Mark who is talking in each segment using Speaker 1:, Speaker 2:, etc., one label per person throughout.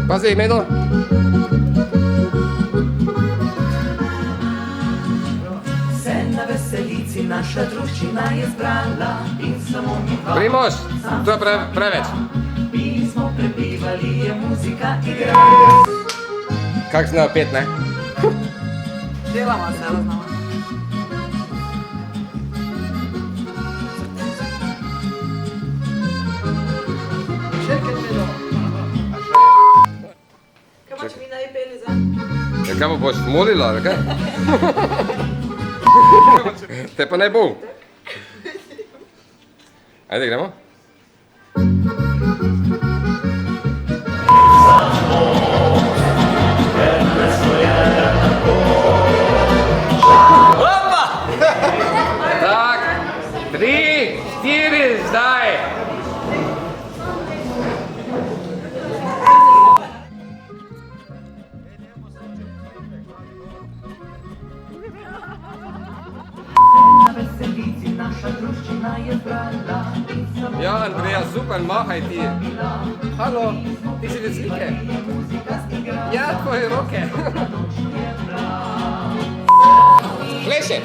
Speaker 1: Pazi, Medo.
Speaker 2: Se na veselici naša druščina je zbrala in samo mi dva.
Speaker 1: Primož, to je preveč.
Speaker 2: Pismo prepivali, je muzika igrala.
Speaker 1: Kak znajo pet, ne?
Speaker 3: Delamo se, ali znamo. Čekaj, Medo. Kaj pač mi naj peli za?
Speaker 1: Ja, kaj pa boš molila, ali kaj? Te pa ne bo. Ajde, gremo. Tak, 3, 4, zdaj.
Speaker 2: Na veselici naša druščina je zbrala in samo
Speaker 1: Ja, Andreja, super, mahaj ti. Halo, ti si від slike? Ja, tvoje roke. Pleše.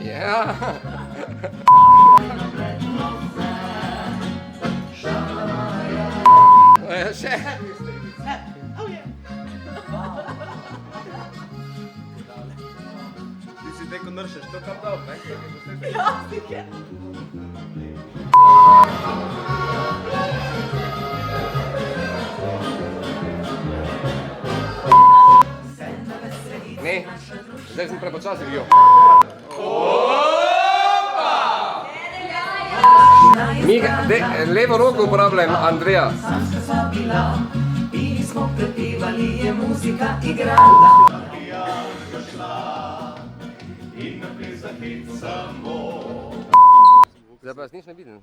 Speaker 1: Ja. Še.
Speaker 4: Ti si te, ko nršeš, to kar dal, ne?
Speaker 3: Ja, stike.
Speaker 1: Ne, zdaj sem prepočasi bil. Levo roko uporabljam, Andreja.
Speaker 2: Pismo prepivali, je muzika igrala.
Speaker 1: Zdaj pa jaz nič ne vidim.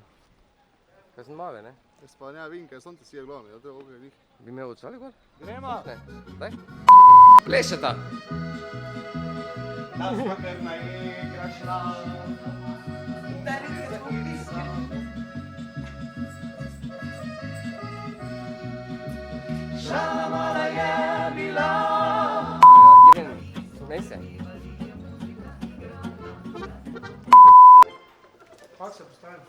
Speaker 1: Kaj sem male, ne?
Speaker 4: Jaz pa ne vidim, kaj sonce si je glavno, ja to je okaj njih.
Speaker 1: Bi imel očali gor?
Speaker 4: Gremo!
Speaker 1: Ne, daj. Plešeta.
Speaker 4: Da smo krna igra šla.
Speaker 2: Šalamala je bila.
Speaker 1: Given, smej se.
Speaker 4: Kako se postavim?